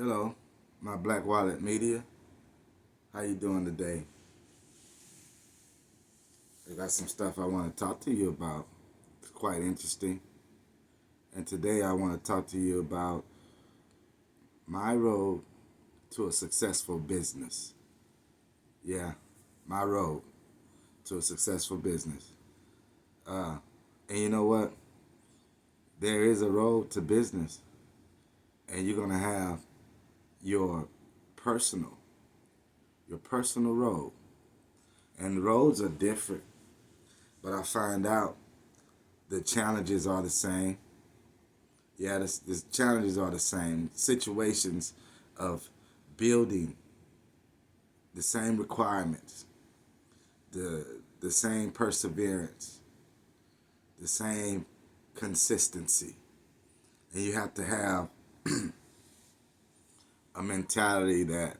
Hello, my Black Wallet Media. How you doing today? I got some stuff I want to talk to you about. It's quite interesting. And today I want to talk to you about my road to a successful business. Yeah, my road to a successful business. Uh, and you know what? There is a road to business, and you're gonna have your personal, your personal road. And the roads are different, but I find out the challenges are the same. Yeah, the challenges are the same. Situations of building the same requirements, the same perseverance, the same consistency. And you have to have a mentality that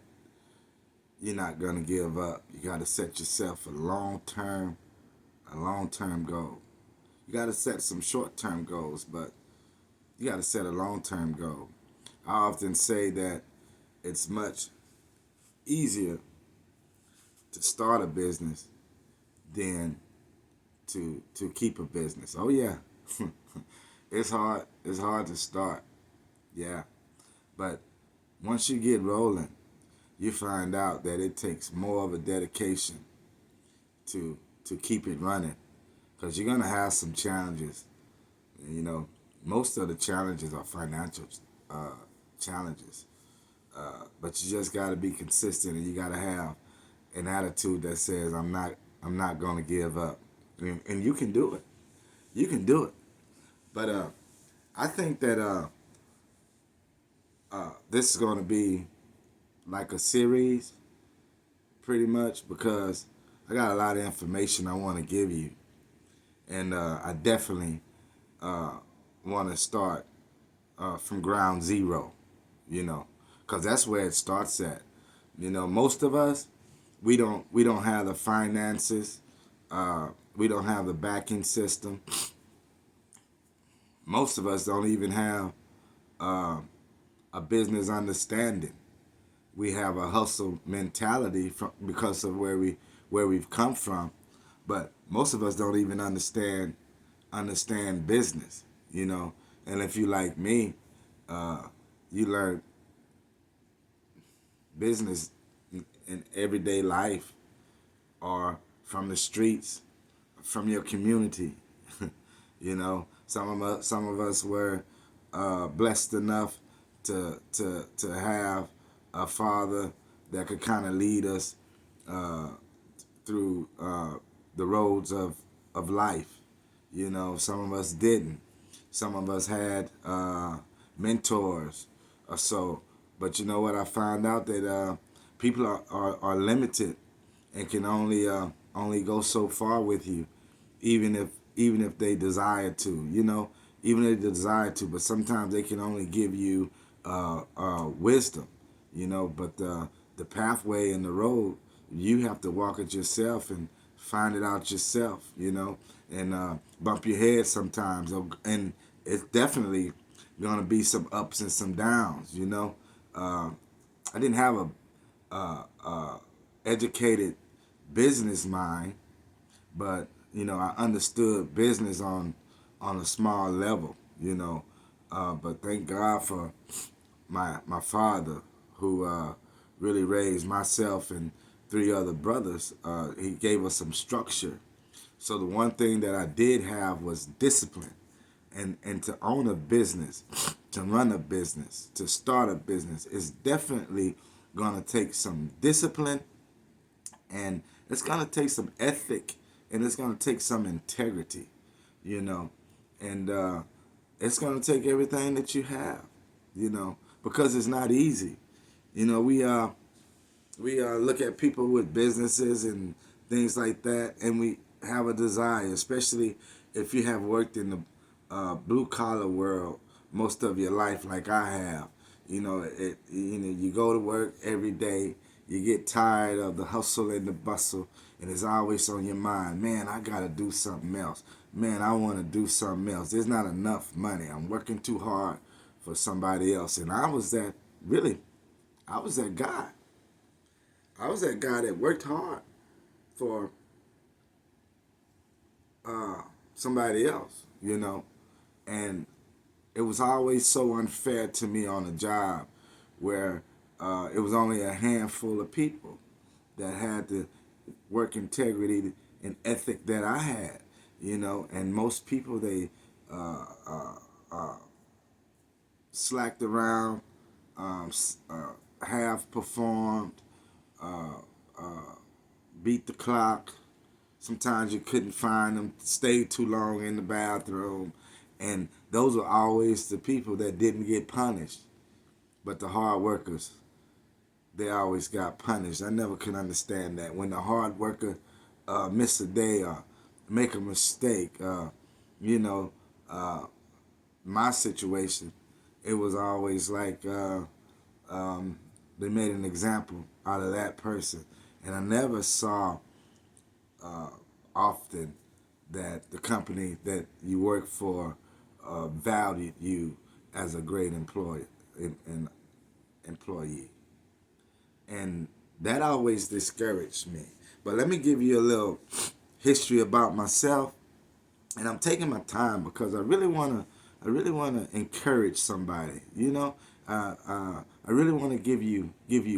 you're not gonna give up. You gotta set yourself a long term goal. You gotta set some short term goals, but you gotta set a long term goal. I often say that it's much easier to start a business than to keep a business. Oh yeah. It's hard. It's hard to start. Yeah. But once you get rolling, you find out that it takes more of a dedication to keep it running. Because you're gonna have some challenges. You know, most of the challenges are financial uh, challenges. But you just gotta be consistent, and you gotta have an attitude that says I'm not gonna give up. And you can do it. You can do it. But I think that this is gonna be like a series, pretty much, because I got a lot of information I want to give you, and I definitely want to start from ground zero. You know, because that's where it starts at. You know, most of us we don't have the finances, we don't have the backing system. Most of us don't even have a business understanding. We have a hustle mentality because of where we've come from, but most of us don't even understand business. You know, and if you like me, you learn business in everyday life or from the streets, from your community. You know, some of us were blessed enough to have a father that could kind of lead us through the roads of life. You know, some of us didn't. Some of us had mentors or so. But you know what? I found out that people are limited and can only go so far with you, even if they desire to. You know, even if they desire to. But sometimes they can only give you wisdom. You know, but the pathway and the road, you have to walk it yourself and find it out yourself. You know, and bump your head sometimes, and it's definitely gonna be some ups and some downs. You know, I didn't have a educated business mind, but you know I understood business on a small level. You know, but thank God for my father who really raised myself and three other brothers. He gave us some structure. So the one thing that I did have was discipline, and to own a business, to run a business, to start a business is definitely gonna take some discipline, and it's gonna take some ethic, and it's gonna take some integrity, you know, and it's gonna take everything that you have, you know, because it's not easy. You know, we look at people with businesses and things like that, and we have a desire, especially if you have worked in the blue collar world most of your life, like I have. You know, you go to work every day. You get tired of the hustle and the bustle, and it's always on your mind. Man, I gotta do something else. Man, I want to do something else. There's not enough money. I'm working too hard for somebody else, and I was that really. I was that guy. I was that guy that worked hard for uh, somebody else, and it was always so unfair to me on a job where it was only a handful of people that had the work integrity and ethic that I had, and most people they uh, uh, uh, slacked around, half performed, uh, uh, beat the clock. Sometimes you couldn't find them, stayed too long in the bathroom, and those were always the people that didn't get punished. But the hard workers, they always got punished. I never could understand that. When the hard worker miss a day or make a mistake, you know, uh, my situation, it was always like they made an example out of that person. And I never saw uh, often that the company that you work for valued you as a great employee and employee, and that always discouraged me. But let me give you a little history about myself, and I'm taking my time because I really wanna encourage somebody. I really want to give you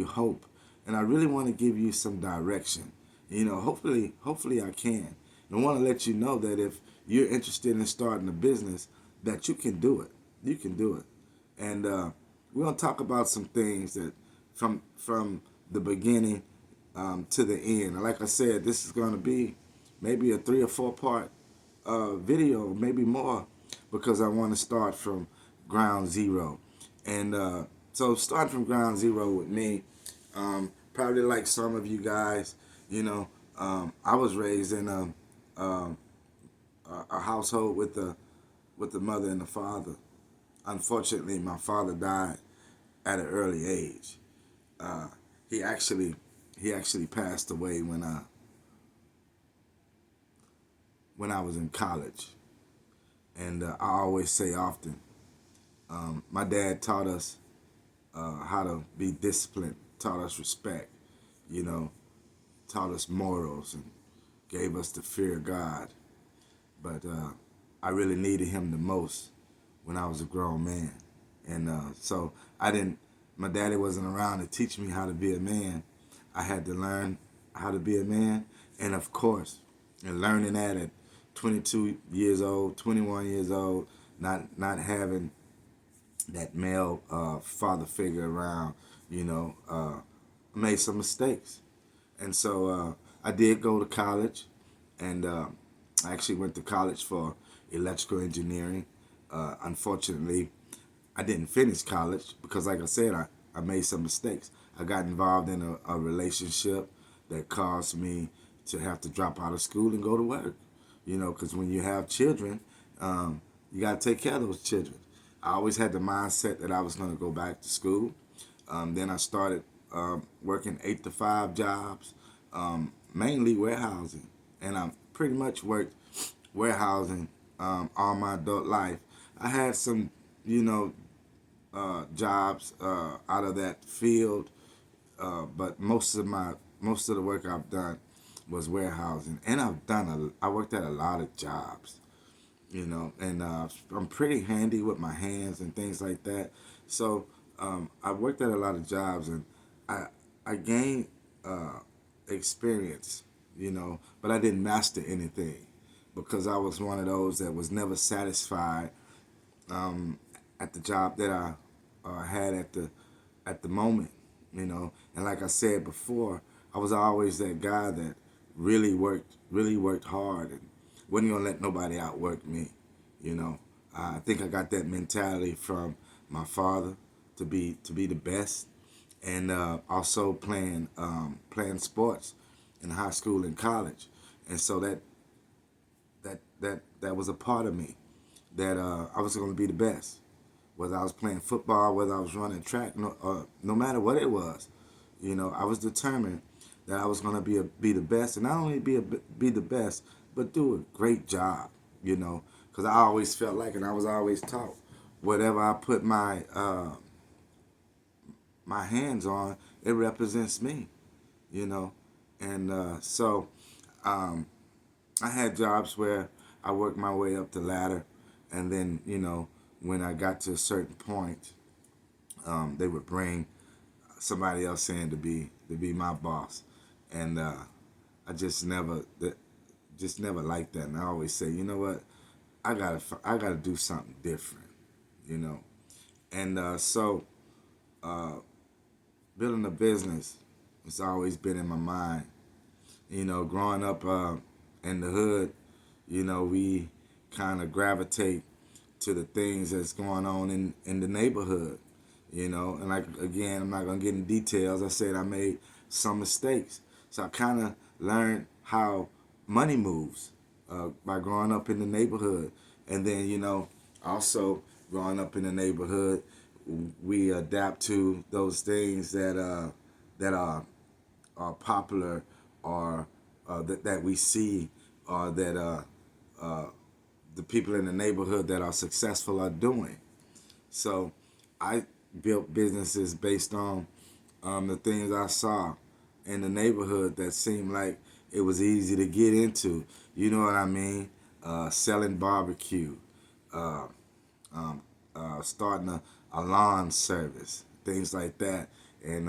hope, and I really want to give you some direction. Hopefully I can. And I want to let you know that if you're interested in starting a business, that you can do it. You can do it, and we're gonna talk about some things that from the beginning to the end. Like I said, this is gonna be maybe a 3 or 4 part video, maybe more, because I want to start from ground zero. And so starting from ground zero with me, probably like some of you guys, I was raised in a household with the mother and the father. Unfortunately, my father died at an early age. Uh, he actually he actually passed away when I was in college. And I always say often, my dad taught us how to be disciplined, taught us respect, you know, taught us morals, and gave us the fear of God. But I really needed him the most when I was a grown man. And so I didn't, my daddy wasn't around to teach me how to be a man. I had to learn how to be a man. And of course, and learning that at 22 years old, 21 years old, not having that male father figure around, I made some mistakes. And so I did go to college, and I actually went to college for electrical engineering. Unfortunately, I didn't finish college because, like I said, I made some mistakes. I got involved in a relationship that caused me to have to drop out of school and go to work. Because when you have children, you got to take care of those children. I always had the mindset that I was going to go back to school. Then I started working 8 to 5 jobs, mainly warehousing, and I pretty much worked warehousing all my adult life. I had some, you know, jobs out of that field, but most of the work I've done was warehousing, and I worked at a lot of jobs, and I'm pretty handy with my hands and things like that. So I worked at a lot of jobs, and I I gained uh, experience, but I didn't master anything because I was one of those that was never satisfied at the job that I had at the moment, And like I said before, I was always that guy that really worked hard, and wasn't gonna let nobody outwork me, you know. I think I got that mentality from my father to be the best, and also playing sports in high school and college, and so that was a part of me that I was going to be the best. Whether I was playing football, whether I was running track, no matter what it was, I was determined that I was going to be the best, and not only be the best, but do a great job, because I always felt like, and I was always taught, whatever I put my hands on, it represents me, you know. And so I had jobs where I worked my way up the ladder, and then when I got to a certain point, they would bring somebody else in to be my boss, and I just never liked that. And I always say, you know what, I gotta do something different, you know. And so building a business has always been in my mind. Growing up in the hood, we kind of gravitate to the things that's going on in the neighborhood. And like again, I'm not gonna get in details. I said I made some mistakes, so I kind of learned how money moves by growing up in the neighborhood, and then also growing up in the neighborhood, we adapt to those things that are popular, or that we see, or that the people in the neighborhood that are successful are doing. So I built businesses based on the things I saw in the neighborhood that seemed like it was easy to get into. You know what I mean? Selling barbecue, uh, starting a lawn service, things like that, and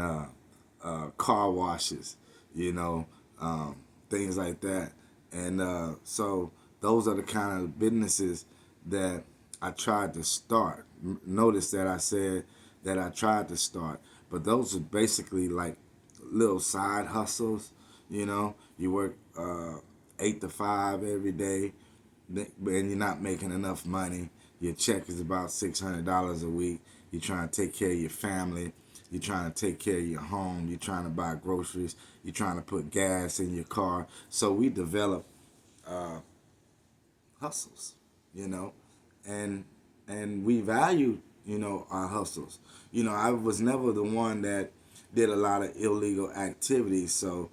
car washes, you know, um, things like that. And so those are the kind of businesses that I tried to start. Notice that I said that I tried to start, but those are basically like little side hustles. You work 8 to 5 every day, and you're not making enough money. Your check is about $600 a week. You're trying to take care of your family. You're trying to take care of your home. You're trying to buy groceries. You're trying to put gas in your car. So we develop hustles, you know, and we value, our hustles. I was never the one that did a lot of illegal activities. So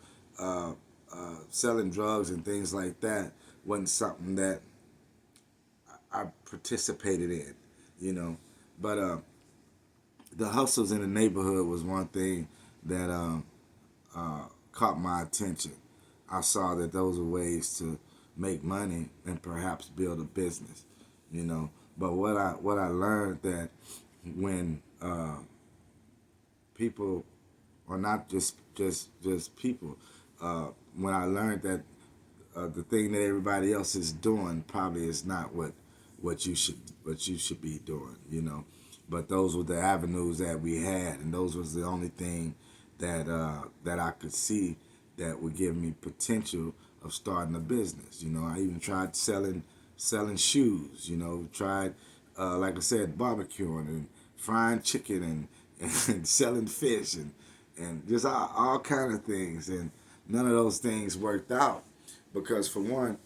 selling drugs and things like that wasn't something that I participated in, you know. But the hustles in the neighborhood was one thing that caught my attention. I saw that those were ways to make money and perhaps build a business, you know. But what I learned that when people, or not just people, when I learned that the thing that everybody else is doing probably is not what you should be doing, But those were the avenues that we had, and those was the only thing that I could see that would give me potential of starting a business. I even tried selling shoes. Tried like I said, barbecuing and frying chicken and selling fish and just all kind of things, and none of those things worked out because for one,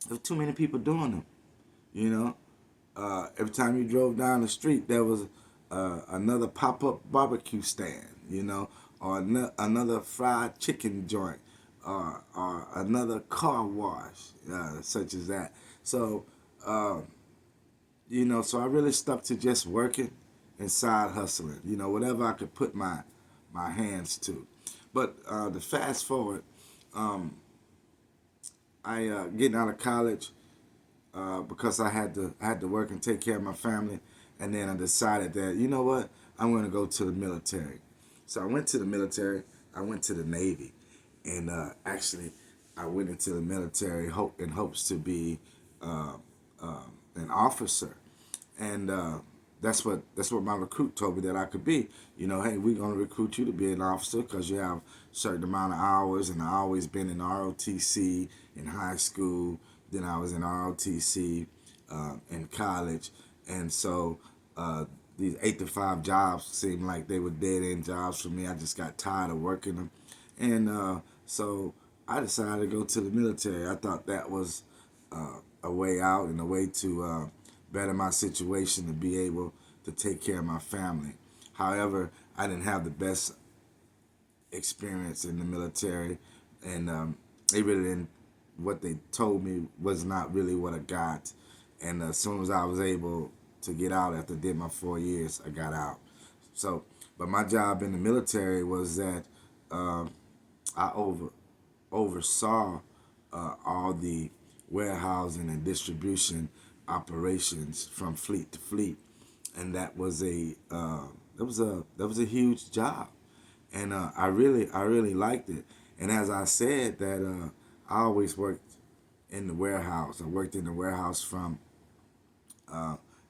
there were too many people doing them. You know, every time you drove down the street, there was another pop-up barbecue stand, or another fried chicken joint, or another car wash, such as that. So, so I really stuck to just working and side hustling, whatever I could put my hands to. But to fast forward, I getting out of college, because I had to work and take care of my family, and then I decided that what, I'm going to go to the military. So I went to the military. I went to the Navy, and actually, I went into the military in hopes to be uh, an officer, and that's what my recruit told me that I could be. Hey, we're going to recruit you to be an officer because you have a certain amount of hours, and I always been in ROTC in high school. Then I was in ROTC in college, and so these 8 to 5 jobs seemed like they were dead end jobs for me. I just got tired of working them, and so I decided to go to the military. I thought that was a way out and a way to better my situation to be able to take care of my family. However, I didn't have the best experience in the military, and they really didn't. What they told me was not really what I got. And as soon as I was able to get out after I did my 4 years, I got out. So But my job in the military was that I oversaw all the warehousing and distribution operations from fleet to fleet, and that was a huge job, and I really liked it. And as I said, that I always worked in the warehouse. I worked in the warehouse from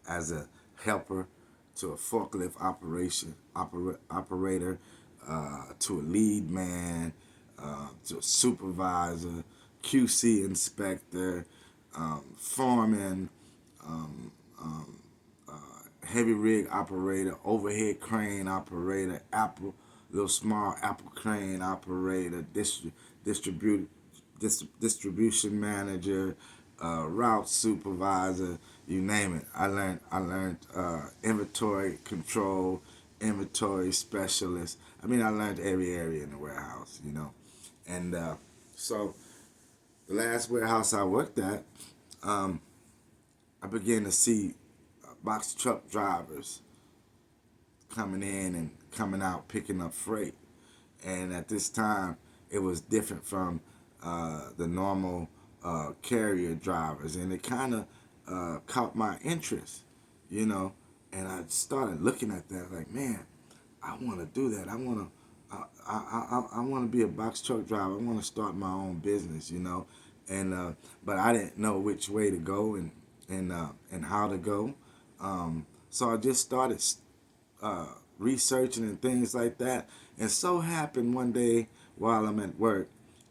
as a helper to a forklift operator, to a lead man, to a supervisor, QC inspector, foreman, heavy rig operator, overhead crane operator, little small Apple crane operator, distribution manager, route supervisor, you name it. I learned inventory control, inventory specialist. I mean, I learned every area in the warehouse, you know. And so the last warehouse I worked at, I began to see box truck drivers coming in and coming out picking up freight. And at this time, it was different from the normal carrier drivers, and it kind of caught my interest, you know. And I started looking at that like, man, I want to do that. I want to. I want to be a box truck driver. I want to start my own business, you know, and but I didn't know which way to go and how to go. So I just started uh, researching and things like that. And so happened one day while I'm at work,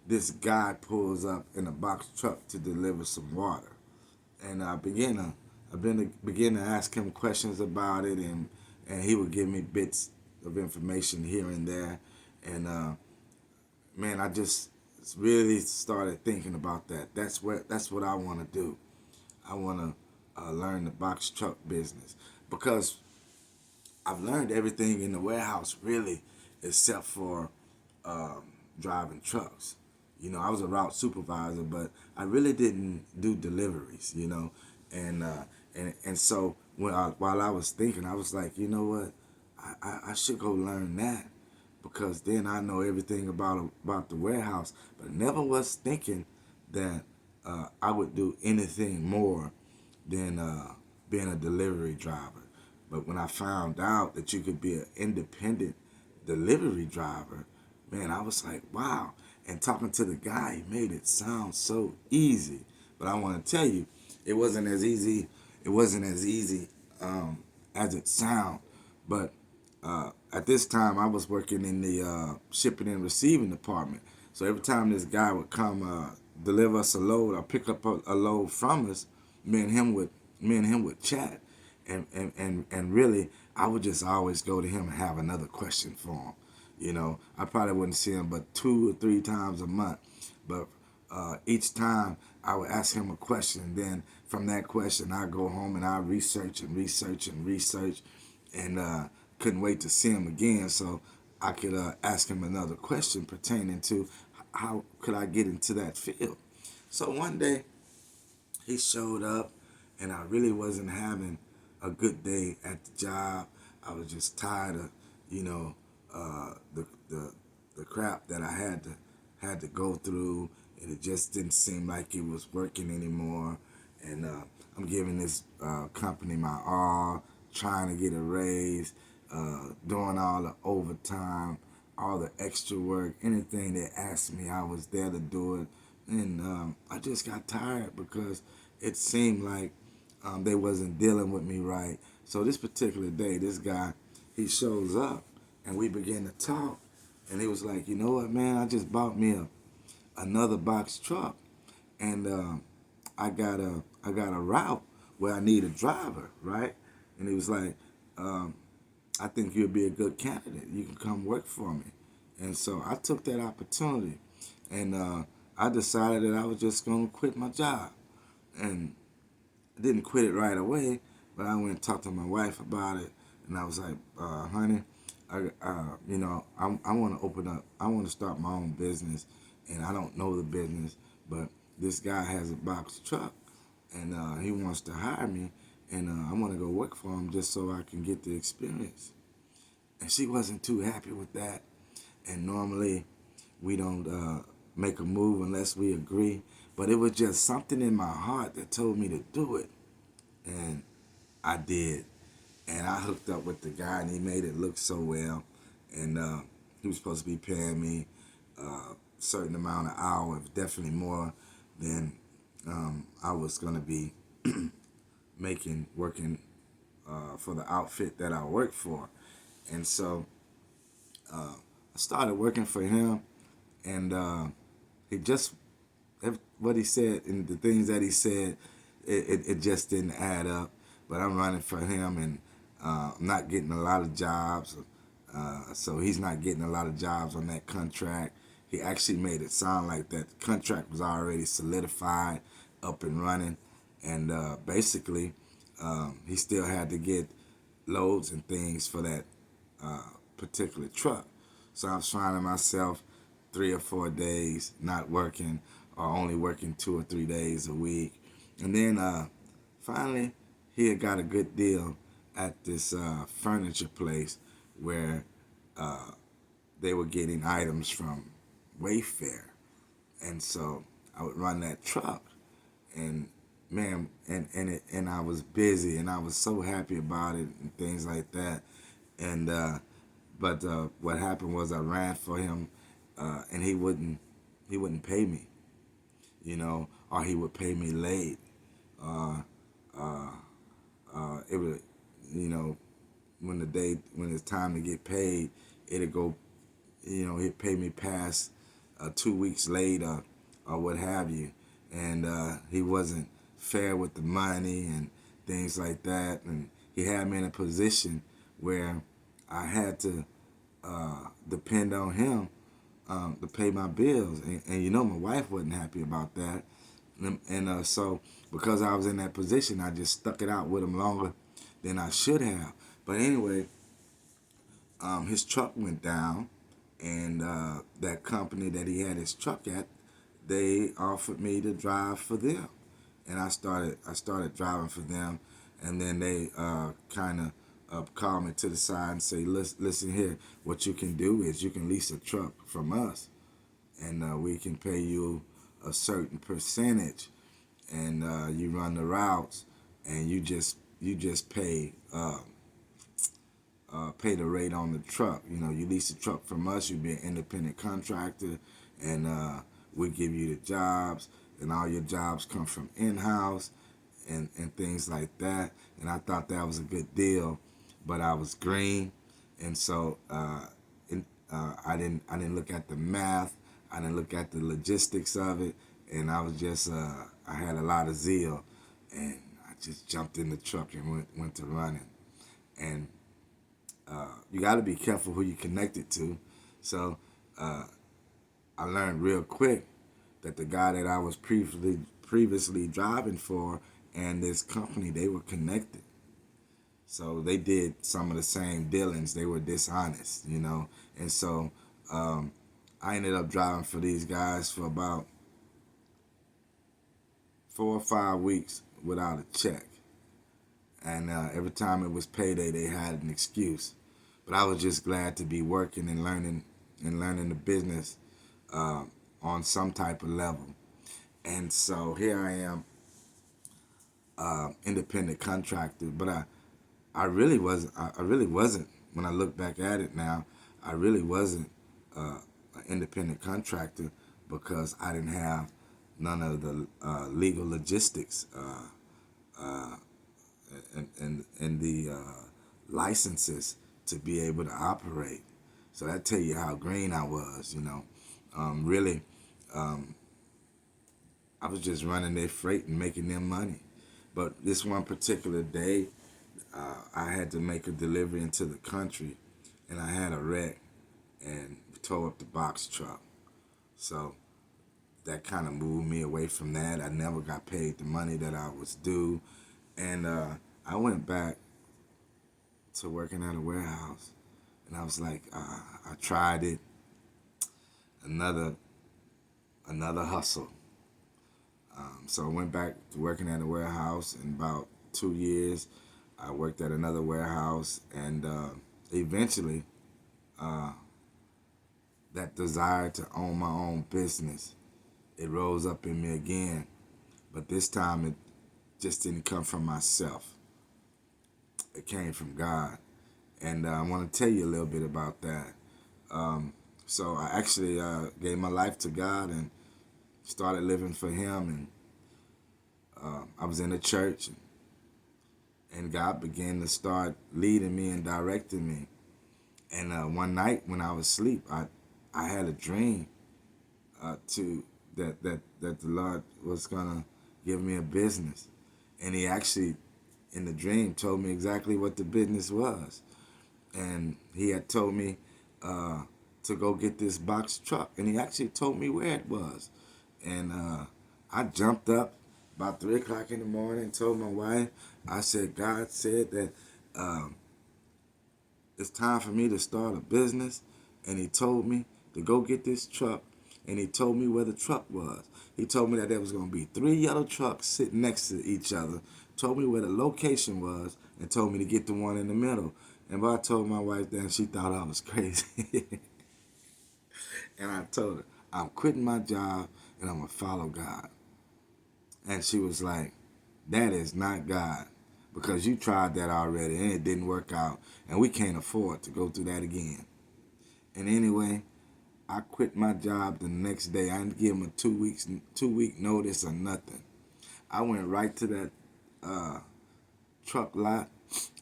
this guy pulls up in a box truck to deliver some water, and began to ask him questions about it, and he would give me bits of information here and there, and man, I just really started thinking about that. That's what I want to do. I want to learn the box truck business because I've learned everything in the warehouse really, except for driving trucks. You know, I was a route supervisor, but I really didn't do deliveries. You know, and so while I was thinking, I was like, you know what, I should go learn that because then I know everything about the warehouse. But never was thinking that I would do anything more than being a delivery driver. But when I found out that you could be an independent delivery driver, man, I was like, wow. And talking to the guy, he made it sound so easy. But I want to tell you, it wasn't as easy. It wasn't as easy as it sound. But at this time, I was working in the shipping and receiving department. So every time this guy would come deliver us a load or pick up a load from us, me and him would chat, and really, I would just always go to him and have another question for him. You know, I probably wouldn't see him but 2 or 3 times a month, but each time I would ask him a question. Then from that question, I go home and I research and research and research, and couldn't wait to see him again so I could ask him another question pertaining to how could I get into that field. So one day he showed up, and I really wasn't having a good day at the job. I was just tired of, you know, the crap that I had to go through, and it just didn't seem like it was working anymore. And I'm giving this company my all, trying to get a raise, doing all the overtime, all the extra work, anything they asked me, I was there to do it. And I just got tired because it seemed like they wasn't dealing with me right. So this particular day, this guy, he shows up, and we began to talk. And he was like, you know what, man, I just bought me another box truck, and I got a route where I need a driver, right? And he was like, I think you'd be a good candidate. You can come work for me. And so I took that opportunity, and I decided that I was just going to quit my job. And I didn't quit it right away, but I went and talked to my wife about it, and I was like, honey, I want to open up, I want to start my own business, and I don't know the business, but this guy has a box truck, and he wants to hire me, and I want to go work for him just so I can get the experience. And she wasn't too happy with that. And normally we don't make a move unless we agree. But it was just something in my heart that told me to do it. And I did. And I hooked up with the guy, and he made it look so well. And he was supposed to be paying me a certain amount an hour, definitely more than I was going to be working for the outfit that I worked for. And so I started working for him, and he just, what he said and the things that he said, it just didn't add up. But I'm running for him, and I'm not getting a lot of jobs. So he's not getting a lot of jobs on that contract. He actually made it sound like that the contract was already solidified, up and running, and basically he still had to get loads and things for that particular truck. So I was finding myself 3 or 4 days not working, or only working 2 or 3 days a week. And then finally, he had got a good deal at this furniture place where they were getting items from Wayfair. And so I would run that truck, and man, and I was busy, and I was so happy about it and things like that. And but what happened was I ran for him, and he wouldn't pay me, or he would pay me late. It would, you know, when it's time to get paid, it'd go, he'd pay me past 2 weeks later or what have you, and he wasn't fair with the money and things like that, and he had me in a position where I had to depend on him to pay my bills, and my wife wasn't happy about that, and so because I was in that position, I just stuck it out with him longer than I should have. But anyway, his truck went down, and that company that he had his truck at, they offered me to drive for them, and I started driving for them, and then they kind of called me to the side and say, listen here, what you can do is you can lease a truck from us, and we can pay you a certain percentage, and you run the routes, and you just pay the rate on the truck. You lease the truck from us, you be an independent contractor, and we give you the jobs, and all your jobs come from in-house and things like that. And I thought that was a good deal, but I was green, and so I didn't look at the math, I didn't look at the logistics of it, and I was just I had a lot of zeal, and I just jumped in the truck and went to running. And you got to be careful who you connected to. So I learned real quick that the guy that I was previously driving for and this company, they were connected. So they did some of the same dealings. They were dishonest. And so I ended up driving for these guys for about 4 or 5 weeks without a check. And every time it was payday, they had an excuse. But I was just glad to be working and learning the business on some type of level. And so here I am, independent contractor. But I really wasn't. I really wasn't. When I look back at it now, I really wasn't an independent contractor because I didn't have none of the legal logistics and the licenses to be able to operate. So that tell you how green I was. Really, I was just running their freight and making them money. But this one particular day, I had to make a delivery into the country, and I had a wreck and tore up the box truck. So that kind of moved me away from that. I never got paid the money that I was due, and I went back to working at a warehouse, and I was like, I tried it, another hustle. So I went back to working at a warehouse. In about 2 years, I worked at another warehouse, and eventually, that desire to own my own business, it rose up in me again. But this time it just didn't come from myself. It came from God. And I want to tell you a little bit about that. So I actually gave my life to God and started living for Him. And I was in the church, and God began to start leading me and directing me. And one night when I was asleep, I had a dream to that the Lord was gonna give me a business, and He actually in the dream told me exactly what the business was, and He had told me to go get this box truck, and He actually told me where it was, and I jumped up about 3 o'clock in the morning, told my wife, I said, God said that it's time for me to start a business, and He told me to go get this truck, and He told me where the truck was. He told me that there was going to be 3 yellow trucks sitting next to each other, told me where the location was, and told me to get the one in the middle. And I told my wife that, and she thought I was crazy. And I told her, I'm quitting my job, and I'm going to follow God. And she was like, that is not God, because you tried that already and it didn't work out, and we can't afford to go through that again. And anyway, I quit my job the next day. I didn't give him a 2 week notice or nothing. I went right to that truck lot,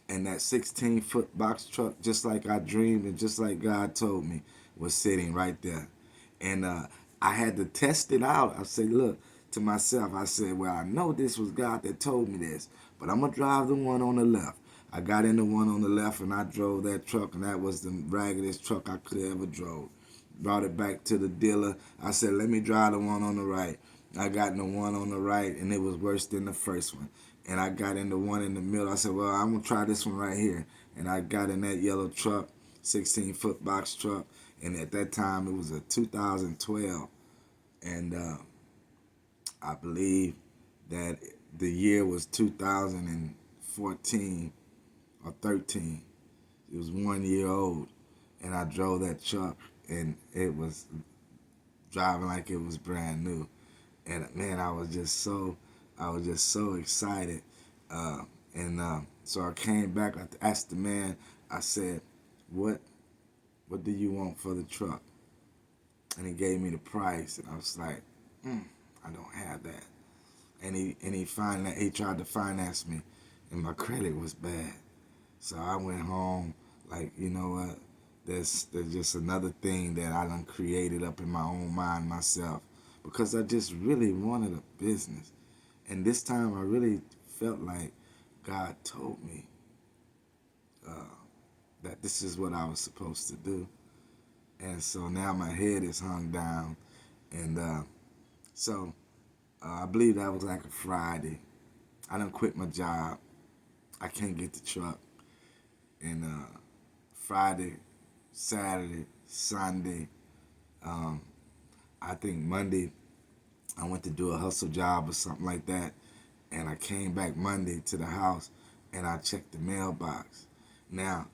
and that 16-foot box truck, just like I dreamed and just like God told me, was sitting right there. And I had to test it out. I said, look, to myself, I said, well, I know this was God that told me this, but I'm going to drive the one on the left. I got in the one on the left, and I drove that truck, and that was the raggedest truck I could ever drove. Brought it back to the dealer. I said, let me drive the one on the right. I got in the one on the right, and it was worse than the first one. And I got in the one in the middle. I said, well, I'm going to try this one right here. And I got in that yellow truck, 16-foot box truck. And at that time, it was a 2012. And I believe that the year was 2014 or 13. It was 1 year old. And I drove that truck, and it was driving like it was brand new. And man, I was just so excited. And so I came back. I asked the man. I said, "What do you want for the truck?" And he gave me the price, and I was like, "I don't have that." And he tried to finance me, and my credit was bad. So I went home like, you know what? There's just another thing that I done created up in my own mind myself, because I just really wanted a business. And this time I really felt like God told me that this is what I was supposed to do. And so now my head is hung down. And I believe that was like a Friday. I done quit my job. I can't get the truck. And Friday, Saturday, Sunday, I think Monday, I went to do a hustle job or something like that. And I came back Monday to the house, and I checked the mailbox. Now,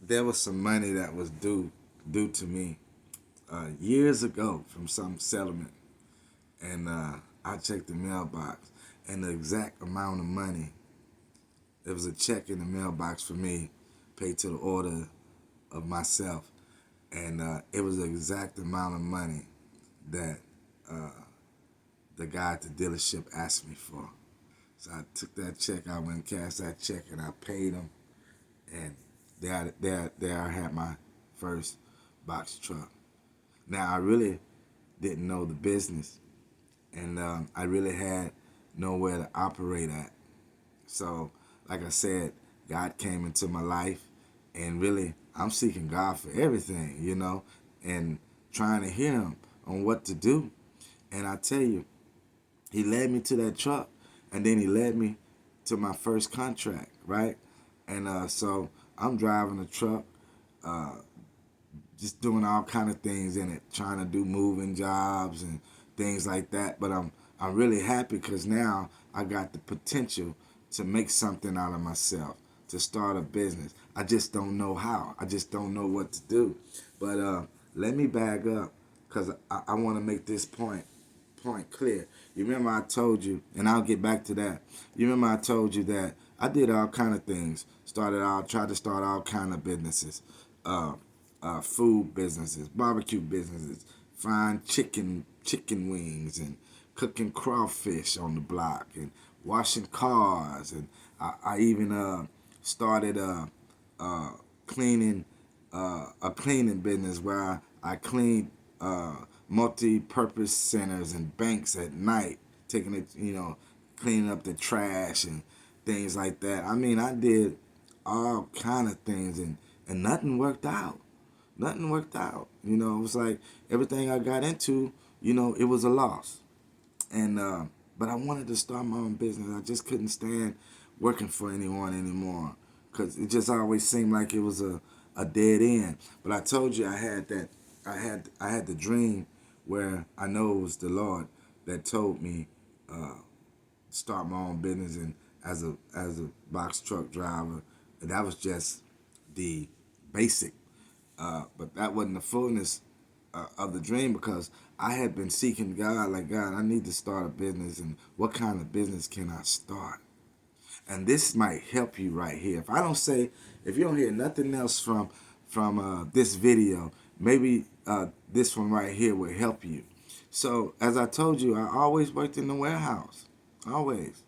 there was some money that was due to me years ago from some settlement. And I checked the mailbox, and the exact amount of money, there was a check in the mailbox for me, paid to the order of myself. And it was the exact amount of money that the guy at the dealership asked me for. So I took that check, I went and cashed that check, and I paid him. And there I had my first box truck. Now, I really didn't know the business, and I really had nowhere to operate at. So, like I said, God came into my life, and really, I'm seeking God for everything, and trying to hear Him on what to do. And I tell you, He led me to that truck, and then He led me to my first contract, right? And so I'm driving the truck, just doing all kind of things in it, trying to do moving jobs and things like that. But I'm really happy because now I got the potential to make something out of myself. to start a business. I just don't know how. I just don't know what to do. But let me back up because I want to make this point clear. You remember I told you, and I'll get back to that. You remember I told you that I did all kind of things. Tried to start all kind of businesses, uh, food businesses, barbecue businesses, frying chicken wings, and cooking crawfish on the block, and washing cars, and I even started uh, cleaning a cleaning business where I cleaned multi-purpose centers and banks at night, taking it, cleaning up the trash and things like that. I mean, I did all kind of things, and nothing worked out. Nothing worked out. It was like everything I got into, it was a loss. And but I wanted to start my own business. I just couldn't stand working for anyone anymore because it just always seemed like it was a dead end. But I told you I had the dream where I know it was the Lord that told me start my own business and as a box truck driver. And that was just the basic, but that wasn't the fullness of the dream because I had been seeking God, like, God, I need to start a business, and what kind of business can I start? And this might help you right here. If you don't hear nothing else from this video, maybe this one right here will help you. So as I told you, I always worked in the warehouse. Always.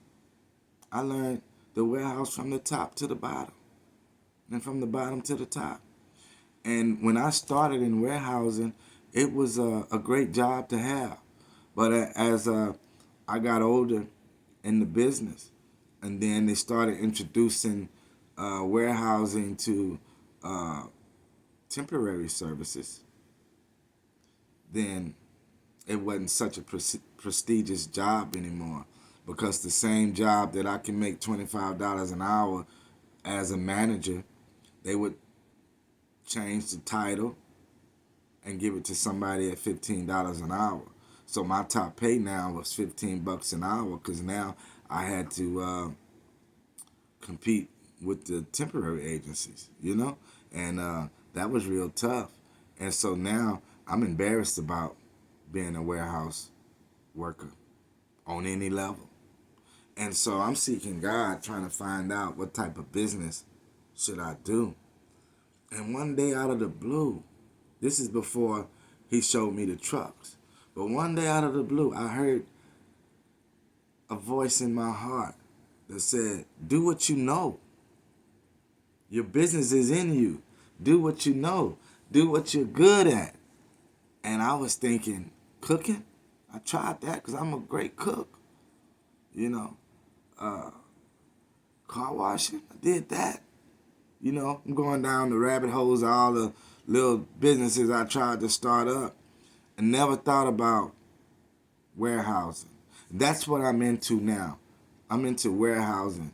I learned the warehouse from the top to the bottom, and from the bottom to the top. And when I started in warehousing, it was a great job to have. But as I got older in the business, and then they started introducing warehousing to uh, temporary services, then it wasn't such a prestigious job anymore, because the same job that I can make $25 an hour as a manager, they would change the title and give it to somebody at $15 an hour. So my top pay now was $15 an hour because now I had to compete with the temporary agencies, and that was real tough. And so now I'm embarrassed about being a warehouse worker on any level. And so I'm seeking God, trying to find out what type of business should I do. And one day out of the blue, this is before he showed me the trucks, but one day out of the blue, I heard a voice in my heart that said, do what you know. Your business is in you. Do what you know. Do what you're good at. And I was thinking, cooking? I tried that because I'm a great cook. Car washing? I did that. I'm going down the rabbit holes of all the little businesses I tried to start up and never thought about warehousing. That's what I'm into now. I'm into warehousing.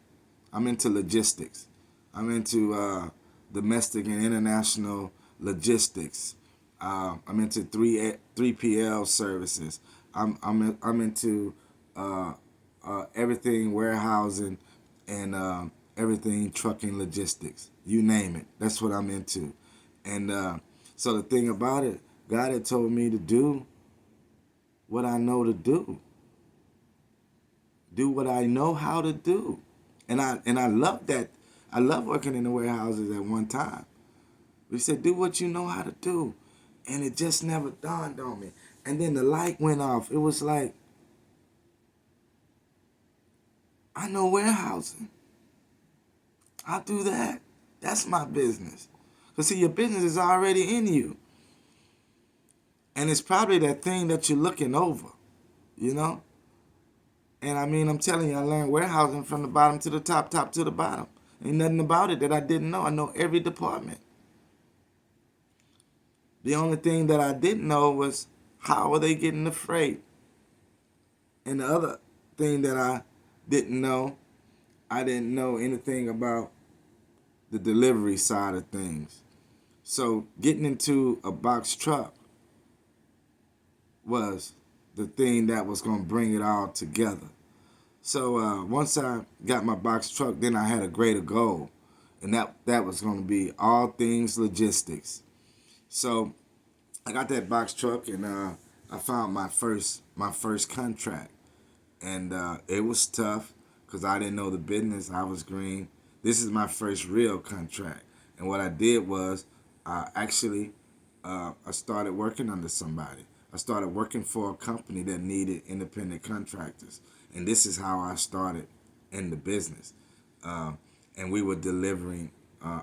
I'm into logistics. I'm into domestic and international logistics. I'm into 3PL services. I'm into everything warehousing and everything trucking logistics. You name it. That's what I'm into. And so the thing about it, God had told me to do what I know to do. Do what I know how to do. And I love that. I love working in the warehouses at one time. He said, do what you know how to do. And it just never dawned on me. And then the light went off. It was like, I know warehousing. I'll do that. That's my business. Because see, your business is already in you. And it's probably that thing that you're looking over, And I mean, I'm telling you, I learned warehousing from the bottom to the top, top to the bottom. Ain't nothing about it that I didn't know. I know every department. The only thing that I didn't know was how are they getting the freight. And the other thing that I didn't know anything about the delivery side of things. So getting into a box truck was the thing that was going to bring it all together. So once I got my box truck, then I had a greater goal. and that was going to be all things logistics. So I got that box truck, and I found my first contract, and it was tough because I didn't know the business. I was green. This is my first real contract, and what I did was I started working under somebody. I started working for a company that needed independent contractors, and this is how I started in the business. Uh, and we were delivering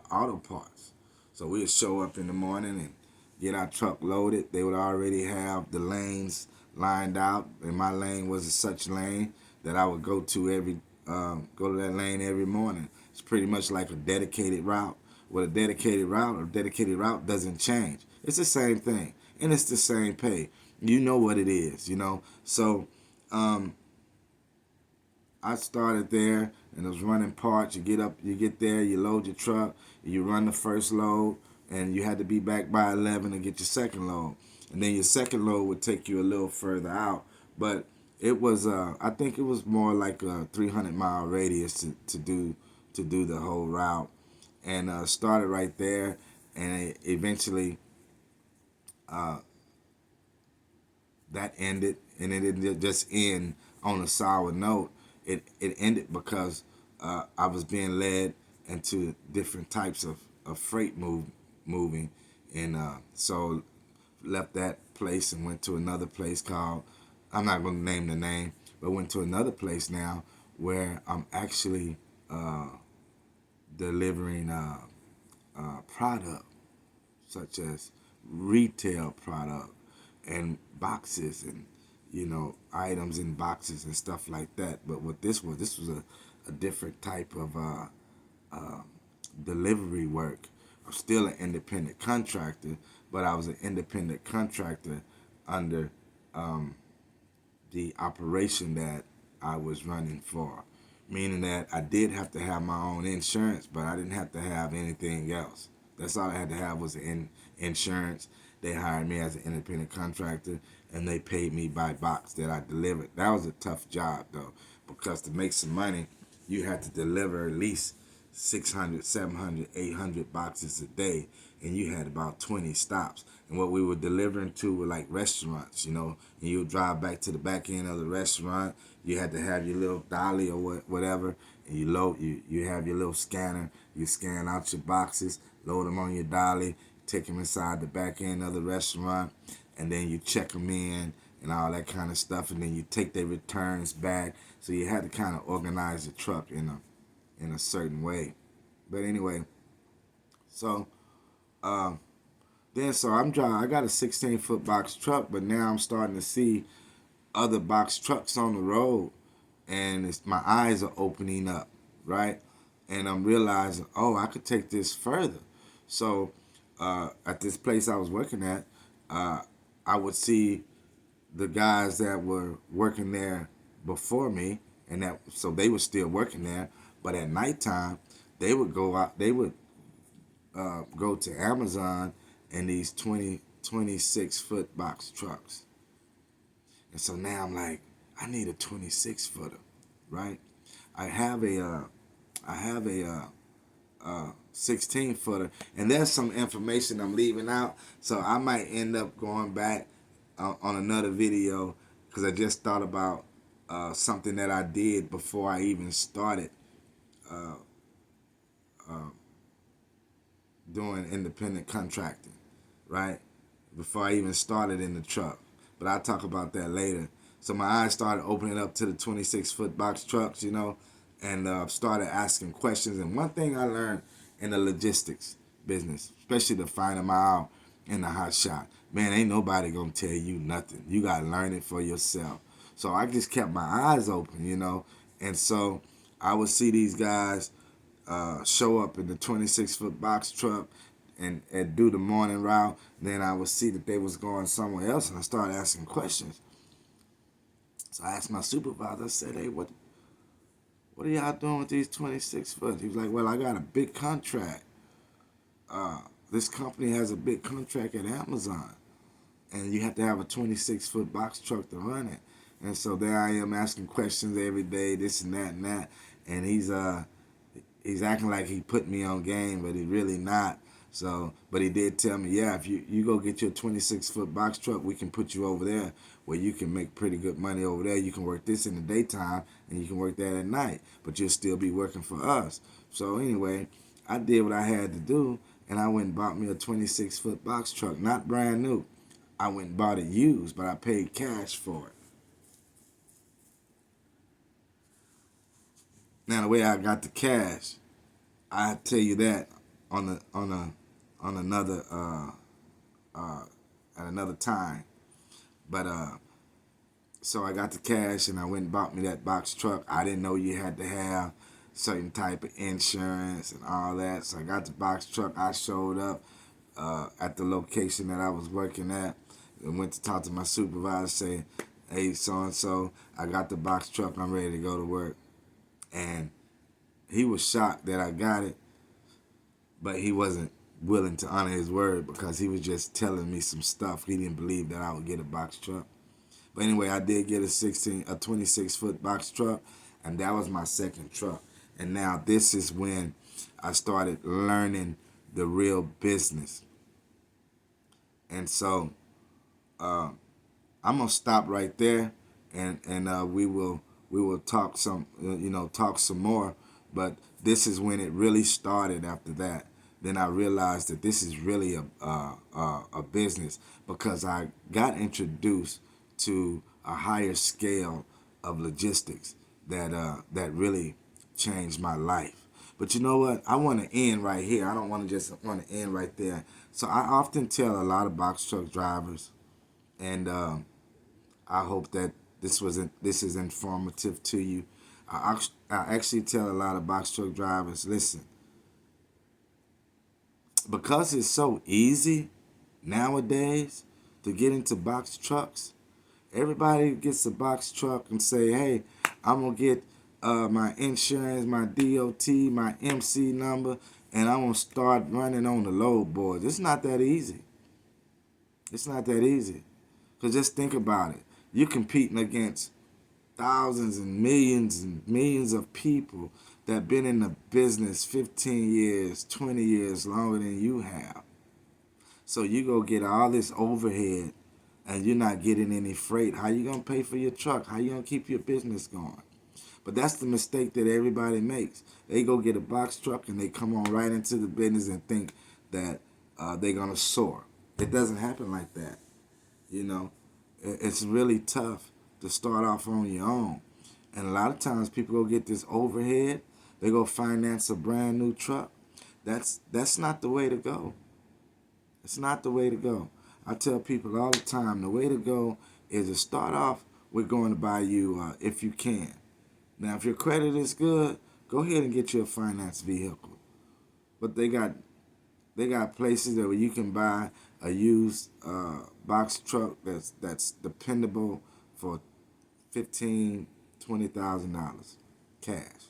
auto parts. So we would show up in the morning and get our truck loaded. They would already have the lanes lined out, and my lane was a such lane that I would go to that lane every morning. It's pretty much like a dedicated route. With a dedicated route doesn't change. It's the same thing, and it's the same pay. You know what it is, you know. So um, I started there and I was running parts. You get there, you load your truck, you run the first load, and you had to be back by 11 to get your second load. And then your second load would take you a little further out, but I think it was more like a 300-mile radius to do the whole route, and started right there, and eventually that ended, and it didn't just end on a sour note. It ended because I was being led into different types of freight moving, and so left that place and went to another place called, I'm not going to name the name, but went to another place now where I'm actually delivering product such as retail product and boxes, and items in boxes and stuff like that. But what this was a different type of delivery work. I'm still an independent contractor, but I was an independent contractor under the operation that I was running for, meaning that I did have to have my own insurance, but I didn't have to have anything else. That's all I had to have was insurance. They hired me as an independent contractor, and they paid me by box that I delivered. That was a tough job, though, because to make some money, you had to deliver at least 600, 700, 800 boxes a day, and you had about 20 stops. And what we were delivering to were like restaurants, and you would drive back to the back end of the restaurant. You had to have your little dolly or whatever, and you have your little scanner. You scan out your boxes, load them on your dolly, take them inside the back end of the restaurant, and then you check them in and all that kind of stuff, and then you take their returns back. So you had to kind of organize the truck in a certain way. But anyway, so so I'm driving. I got a 16-foot box truck, but now I'm starting to see other box trucks on the road, and my eyes are opening up, right? And I'm realizing, oh, I could take this further. So at this place I was working at, I would see the guys that were working there before me, and so they were still working there. But at nighttime, they would go out. They would go to Amazon in these 26-foot box trucks. And so now I'm like, I need a 26-footer, right? I have a 16-footer, and there's some information I'm leaving out, so I might end up going back on another video, because I just thought about something that I did before I even started doing independent contracting, right? Before I even started in the truck. But I'll talk about that later. So my eyes started opening up to the 26-foot box trucks, and started asking questions. And one thing I learned in the logistics business, especially the final mile and the hot shot, man, ain't nobody gonna tell you nothing. You gotta learn it for yourself. So I just kept my eyes open, and so I would see these guys show up in the 26-foot box truck and do the morning route. Then I would see that they was going somewhere else, and I started asking questions. So I asked my supervisor, I said, hey, what are y'all doing with these 26-foot? He was like, well, I got a big contract. This company has a big contract at Amazon, and you have to have a 26-foot box truck to run it. And so there I am asking questions every day, this and that and that. And he's acting like he put me on game, but he really not. So, but he did tell me, yeah, if you go get your 26-foot box truck, we can put you over there where you can make pretty good money over there. You can work this in the daytime and you can work that at night, but you'll still be working for us. So anyway, I did what I had to do, and I went and bought me a 26-foot box truck, not brand new. I went and bought it used, but I paid cash for it. Now the way I got the cash, I tell you that on the on another at another time. But so I got the cash and I went and bought me that box truck. I didn't know you had to have certain type of insurance and all that. So I got the box truck. I showed up at the location that I was working at and went to talk to my supervisor, saying, "Hey, so and so, I got the box truck. I'm ready to go to work." And he was shocked that I got it, but he wasn't willing to honor his word because he was just telling me some stuff. He didn't believe that I would get a box truck. But anyway, I did get a 26-foot box truck, and that was my second truck. And now this is when I started learning the real business. And so I'm gonna stop right there, and we will talk talk some more. But this is when it really started. After that, then I realized that this is really a business because I got introduced to a higher scale of logistics that really changed my life. But you know what? I want to end right here. I don't want to just want to end right there. So I often tell a lot of box truck drivers, and I hope that this is informative to you. I actually tell a lot of box truck drivers, listen, because it's so easy nowadays to get into box trucks. Everybody gets a box truck and say, "Hey, I'm gonna get my insurance, my DOT, my MC number, and I'm gonna start running on the load board." It's not that easy. It's not that easy. Cause just think about it. You're competing against thousands and millions of people that been in the business 15 years, 20 years longer than you have. So you go get all this overhead and you're not getting any freight. How you gonna pay for your truck? How you gonna keep your business going? But that's the mistake that everybody makes. They go get a box truck and they come on right into the business and think that they're gonna soar. It doesn't happen like that. You know, it's really tough to start off on your own. And a lot of times people go get this overhead, they go finance a brand new truck. That's not the way to go. It's not the way to go. I tell people all the time, the way to go is to start off with going to buy you if you can. Now, if your credit is good, go ahead and get you a finance vehicle. But they got places that where you can buy a used box truck that's dependable for $15,000-$20,000 cash.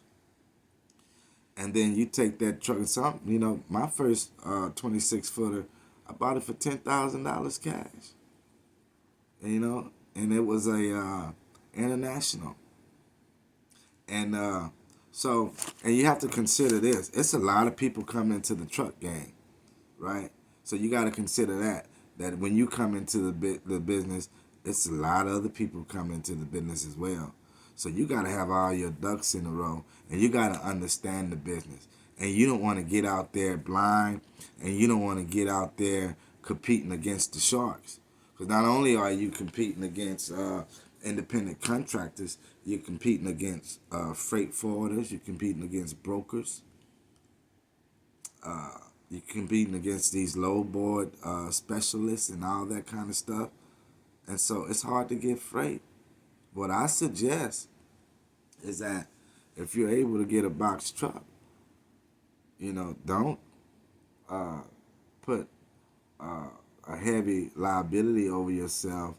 And then you take that truck and my first 26-footer, I bought it for $10,000 cash. And it was a international. And and you have to consider this. It's a lot of people coming into the truck game, right? So you got to consider that when you come into the business, it's a lot of other people come into the business as well. So you got to have all your ducks in a row, and you got to understand the business. And you don't want to get out there blind, and you don't want to get out there competing against the sharks. Because not only are you competing against independent contractors, you're competing against freight forwarders, you're competing against brokers, you're competing against these low board specialists and all that kind of stuff. And so it's hard to get freight. What I suggest is that if you're able to get a box truck, don't put a heavy liability over yourself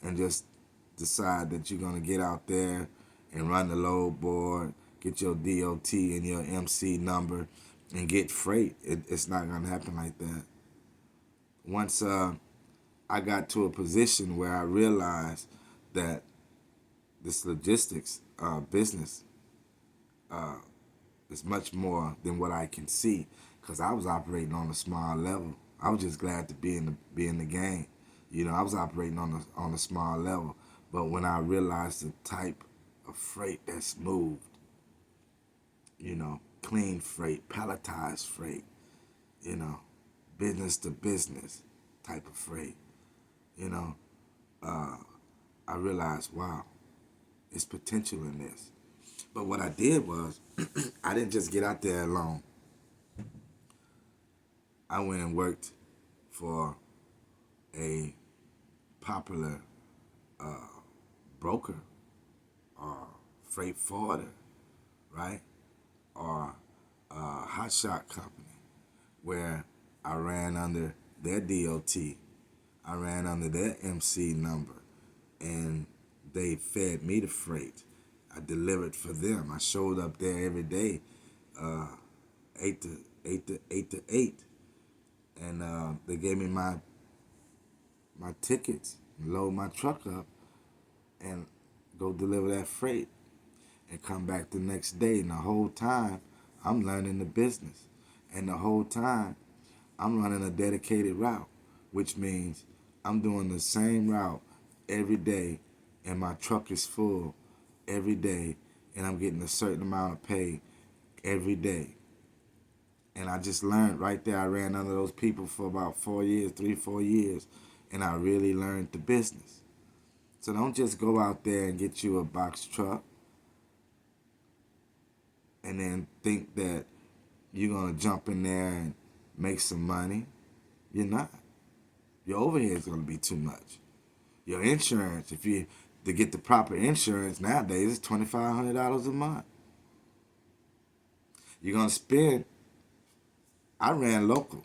and just decide that you're going to get out there and run the load board, get your DOT and your MC number, and get freight. It's not going to happen like that. Once I got to a position where I realized that this logistics business It's much more than what I can see, because I was operating on a small level. I was just glad to be in the game. I was operating on a small level. But when I realized the type of freight that's moved, clean freight, palletized freight, you know, business to business type of freight, you know, I realized, wow, it's potential in this. But what I did was, I didn't just get out there alone. I went and worked for a popular broker or freight forwarder, right? Or a hotshot company where I ran under their DOT. I ran under their MC number, and they fed me the freight. I delivered for them. I showed up there every day, 8 to 8, and they gave me my tickets, load my truck up, and go deliver that freight, and come back the next day. And the whole time, I'm learning the business, and the whole time, I'm running a dedicated route, which means I'm doing the same route every day, and my truck is full every day, and I'm getting a certain amount of pay every day. And I just learned right there. I ran under those people for about 4 years, 3, 4 years, and I really learned the business. So don't just go out there and get you a box truck and then think that you're going to jump in there and make some money. You're not. Your overhead is going to be too much. Your insurance, to get the proper insurance nowadays, is $2,500 a month. You're going to spend. I ran local,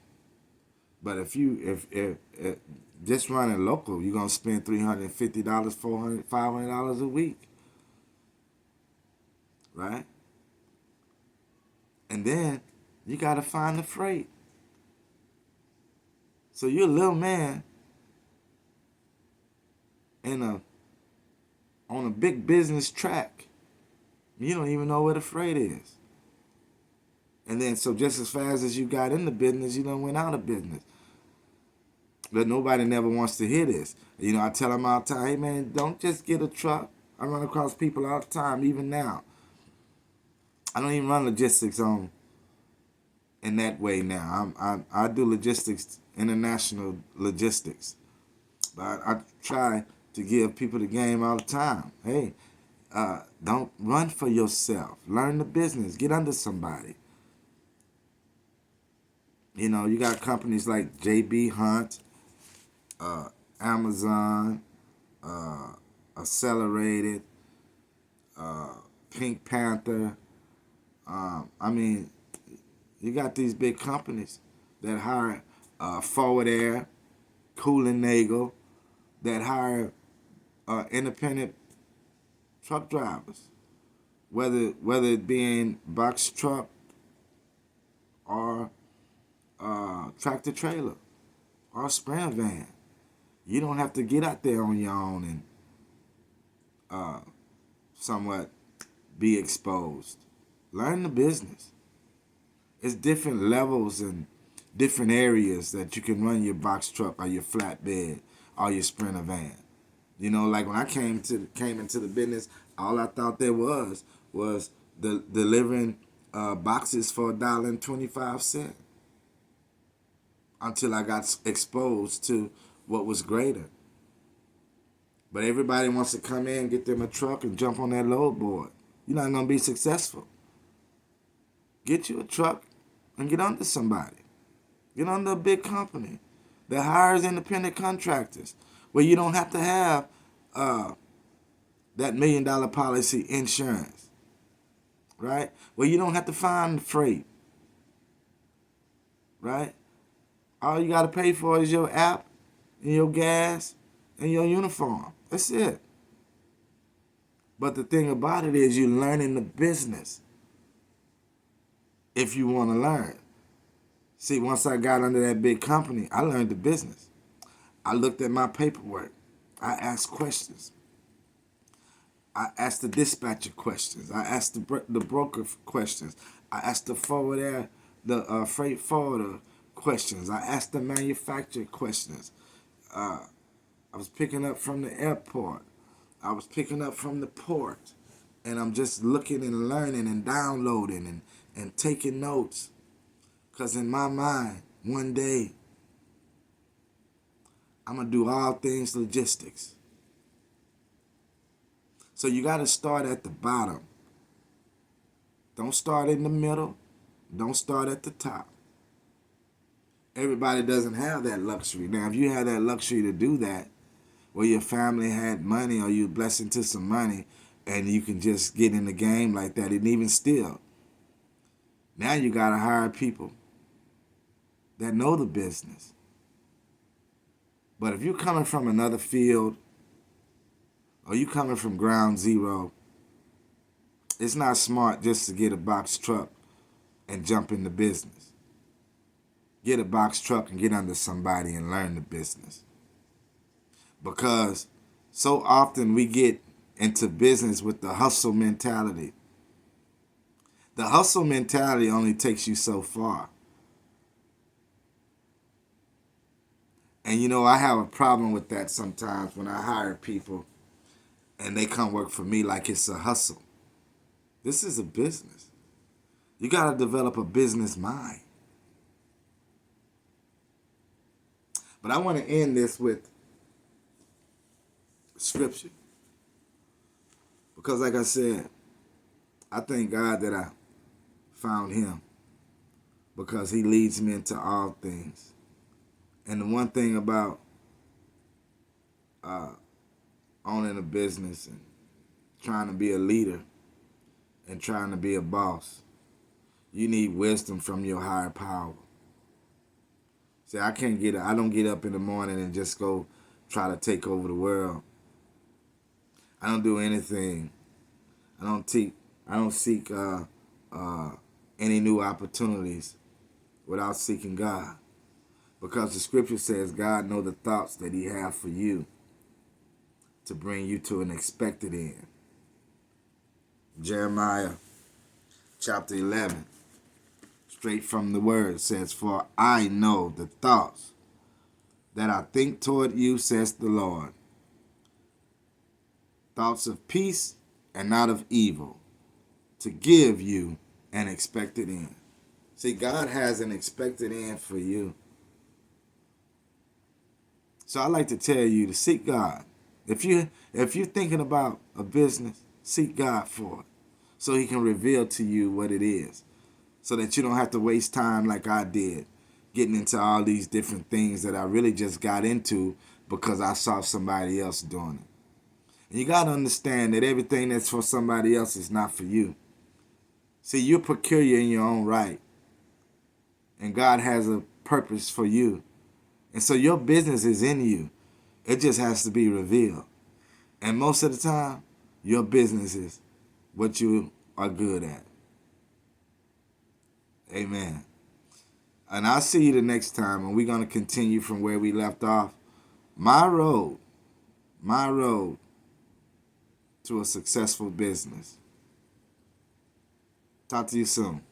but if just running local, you're going to spend $350, $400, $500 a week, right? And then you got to find the freight. So you're a little man on a big business track. You don't even know where the freight is. And then, so just as fast as you got in the business, you done went out of business. But nobody never wants to hear this. I tell them all the time, hey man, don't just get a truck. I run across people all the time, even now. I don't even run logistics in that way now. I do logistics, international logistics. But I try to give people the game all the time. Hey, don't run for yourself. Learn the business. Get under somebody. You got companies like JB Hunt, Amazon, Accelerated, Pink Panther. You got these big companies that hire Forward Air, Kool and Nagel, that hire independent truck drivers, whether it be in box truck or tractor trailer or sprinter van. You don't have to get out there on your own and somewhat be exposed. Learn the business. It's different levels and different areas that you can run your box truck or your flatbed or your sprinter van. Like when I came into the business, all I thought there was delivering boxes for $1.25 until I got exposed to what was greater. But everybody wants to come in, get them a truck, and jump on that load board. You're not gonna be successful. Get you a truck and get under somebody. Get under a big company that hires independent contractors, where you don't have to have that $1 million policy insurance, right? Where you don't have to find freight, right? All you got to pay for is your app and your gas and your uniform. That's it. But the thing about it is, you're learning the business if you want to learn. See, once I got under that big company, I learned the business. I looked at my paperwork. I asked questions. I asked the dispatcher questions. I asked the broker questions. I asked the forwarder, the freight forwarder questions. I asked the manufacturer questions. I was picking up from the airport. I was picking up from the port. And I'm just looking and learning and downloading and taking notes. Because in my mind, one day, I'm going to do all things logistics. So you got to start at the bottom. Don't start in the middle. Don't start at the top. Everybody doesn't have that luxury. Now, if you have that luxury to do that, or your family had money, or you're blessed into some money, and you can just get in the game like that, and even still, now you got to hire people that know the business. But if you're coming from another field, or you coming from ground zero, it's not smart just to get a box truck and jump in the business. Get a box truck and get under somebody and learn the business. Because so often we get into business with the hustle mentality. The hustle mentality only takes you so far. And you know, I have a problem with that sometimes when I hire people and they come work for me like it's a hustle. This is a business. You got to develop a business mind. But I want to end this with scripture. Because like I said, I thank God that I found him, because he leads me into all things. And the one thing about owning a business and trying to be a leader and trying to be a boss, you need wisdom from your higher power. See, I don't get up in the morning and just go try to take over the world. I don't do anything. I don't seek any new opportunities without seeking God. Because the scripture says God knows the thoughts that he has for you to bring you to an expected end. Jeremiah chapter 11, straight from the word, says, "For I know the thoughts that I think toward you, says the Lord. Thoughts of peace and not of evil, to give you an expected end." See, God has an expected end for you. So I like to tell you to seek God. If you're thinking about a business, seek God for it, so he can reveal to you what it is, so that you don't have to waste time like I did, getting into all these different things that I really just got into because I saw somebody else doing it. And you got to understand that everything that's for somebody else is not for you. See, you're peculiar in your own right, and God has a purpose for you. And so your business is in you. It just has to be revealed. And most of the time, your business is what you are good at. Amen. And I'll see you the next time, and we're going to continue from where we left off. My road to a successful business. Talk to you soon.